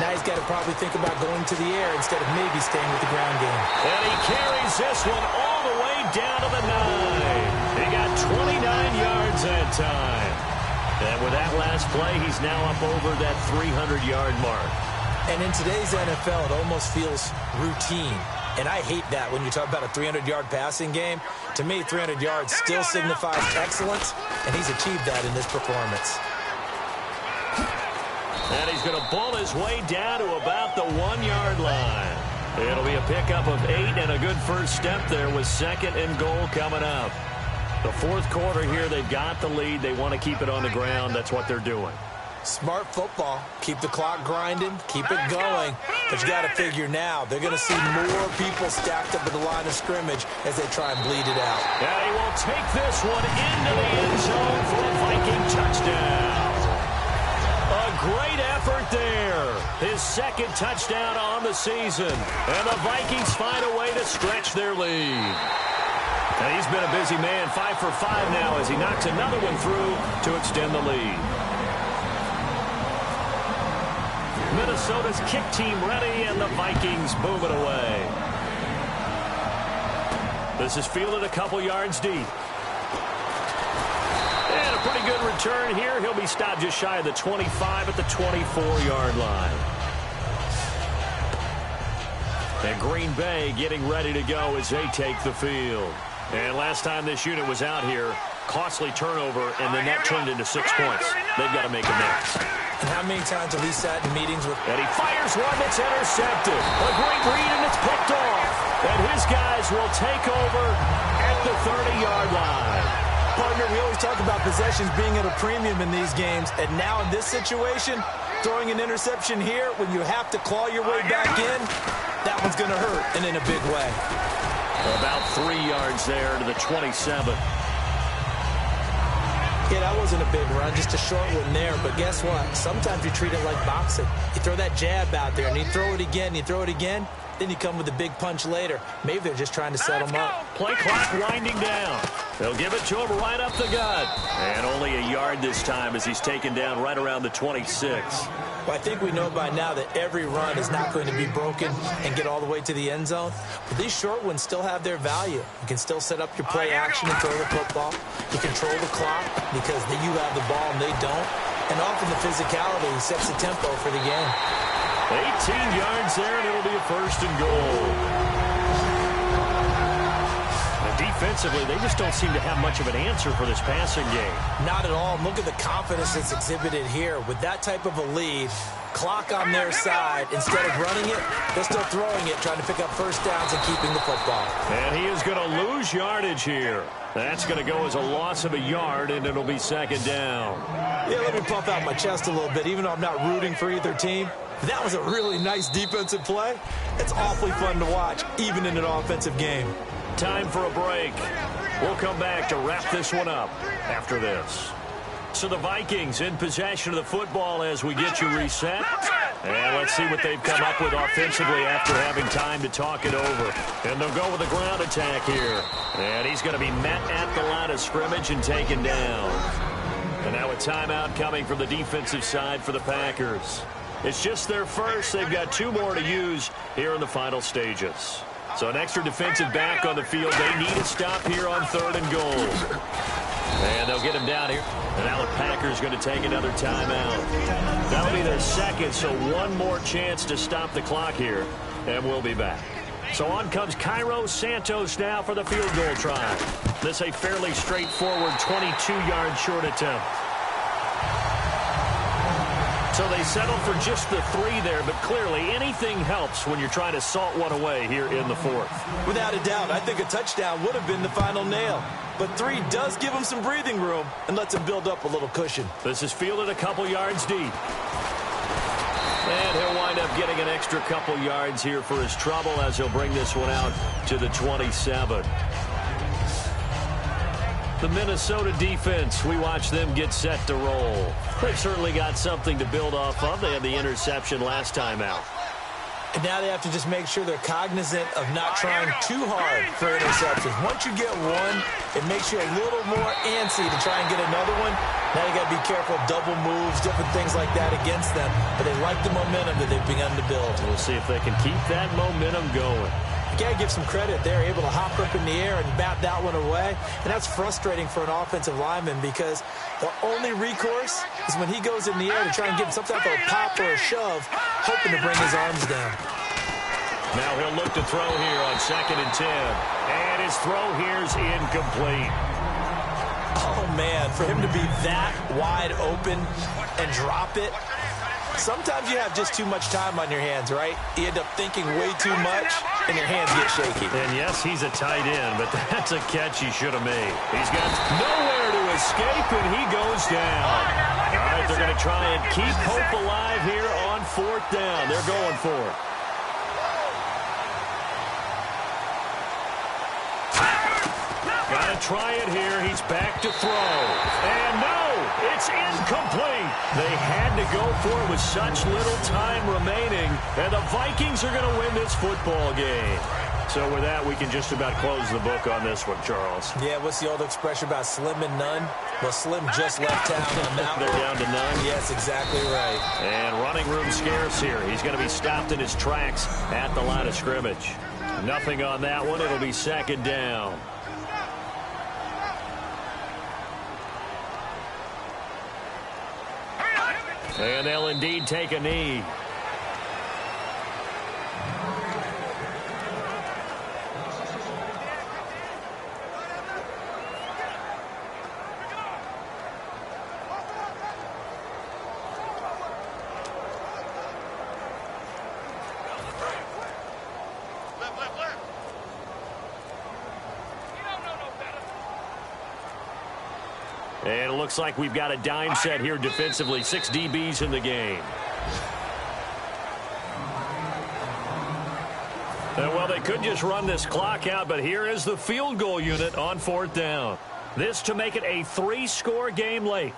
Now he's got to probably think about going to the air instead of maybe staying with the ground game. And he carries this one all the way down to the 9. He got 29 yards that time. And with that last play, he's now up over that 300-yard mark. And in today's NFL, it almost feels routine. And I hate that when you talk about a 300-yard passing game. To me, 300 yards still signifies excellence, and he's achieved that in this performance. And he's going to bull his way down to about the 1-yard line. It'll be a pickup of 8 and a good first step there with 2nd and goal coming up. The fourth quarter here, they've got the lead. They want to keep it on the ground. That's what they're doing. Smart football. Keep the clock grinding. Keep it going. But you got to figure now, they're going to see more people stacked up at the line of scrimmage as they try and bleed it out. Yeah, he will take this one into the end zone for a Viking touchdown. A great effort there. His 2nd touchdown on the season. And the Vikings find a way to stretch their lead. And he's been a busy man, 5 for 5 now as he knocks another one through to extend the lead. Minnesota's kick team ready, and the Vikings move it away. This is fielded a couple yards deep. And a pretty good return here. He'll be stopped just shy of the 25 at the 24-yard line. And Green Bay getting ready to go as they take the field. And last time this unit was out here, costly turnover, and then that turned into 6 points. They've got to make amends. And how many times have we sat in meetings with... And he fires one that's intercepted. A great read, and it's picked off. And his guys will take over at the 30-yard line. Partner, we always talk about possessions being at a premium in these games. And now in this situation, throwing an interception here when you have to claw your way back in, that one's going to hurt, and in a big way. About 3 yards there to the 27. Yeah, that wasn't a big run, just a short one there. But guess what? Sometimes you treat it like boxing. You throw that jab out there, and you throw it again, then you come with a big punch later. Maybe they're just trying to set them up. Play clock winding down. They'll give it to him right up the gut. And only a yard this time as he's taken down right around the 26. Well, I think we know by now that every run is not going to be broken and get all the way to the end zone. But these short ones still have their value. You can still set up your play action and throw the football. You control the clock because you have the ball and they don't. And often the physicality sets the tempo for the game. 18 yards there, and it'll be a 1st and goal. Defensively, they just don't seem to have much of an answer for this passing game. Not at all. Look at the confidence that's exhibited here. With that type of a lead, clock on their side, instead of running it, they're still throwing it, trying to pick up first downs and keeping the football. And he is going to lose yardage here. That's going to go as a loss of a yard, and it'll be 2nd down. Yeah, let me pump out my chest a little bit, even though I'm not rooting for either team. That was a really nice defensive play. It's awfully fun to watch, even in an offensive game. Time for a break. We'll come back to wrap this one up after this. So the Vikings in possession of the football as we get you reset. And let's see what they've come up with offensively after having time to talk it over. And they'll go with a ground attack here. And he's going to be met at the line of scrimmage and taken down. And now a timeout coming from the defensive side for the Packers. It's just their first. They've got 2 more to use here in the final stages. So an extra defensive back on the field. They need a stop here on 3rd and goal. And they'll get him down here. And now the Packers going to take another timeout. That'll be their 2nd, so 1 more chance to stop the clock here. And we'll be back. So on comes Cairo Santos now for the field goal try. This a fairly straightforward 22-yard short attempt. So they settled for just the 3 there, but clearly anything helps when you're trying to salt one away here in the 4th. Without a doubt, I think a touchdown would have been the final nail. But 3 does give him some breathing room and lets him build up a little cushion. This is fielded a couple yards deep. And he'll wind up getting an extra couple yards here for his trouble as he'll bring this one out to the 27. The Minnesota defense, we watch them get set to roll. They've certainly got something to build off of. They had the interception last time out. And now they have to just make sure they're cognizant of not trying too hard for interceptions. Once you get one, it makes you a little more antsy to try and get another one. Now you got to be careful, double moves, different things like that against them. But they like the momentum that they've begun to build. We'll see if they can keep that momentum going. You got to give some credit. They're able to hop up in the air and bat that one away. And that's frustrating for an offensive lineman because the only recourse is when he goes in the air to try and get some type of a pop or a shove, hoping to bring his arms down. Now he'll look to throw here on 2nd and 10. And his throw here's incomplete. Oh, man, for him to be that wide open and drop it, sometimes you have just too much time on your hands, right? You end up thinking way too much, and your hands get shaky. And, yes, he's a tight end, but that's a catch he should have made. He's got nowhere to escape, and he goes down. All right, they're going to try and keep hope alive here on 4th down. They're going for it. Got to try it here. He's back to throw. And no, it's incomplete. They had to go for it with such little time remaining. And the Vikings are going to win this football game. So with that, we can just about close the book on this one, Charles. Yeah, what's the old expression about slim and none? Well, Slim just left town on that They're down to none. Yes, exactly right. And running room scarce here. He's going to be stopped in his tracks at the line of scrimmage. Nothing on that one. It'll be 2nd down. And they'll indeed take a knee. And it looks like we've got a dime set here defensively. 6 DBs in the game. And well, they could just run this clock out, but here is the field goal unit on 4th down. This to make it a 3-score game late.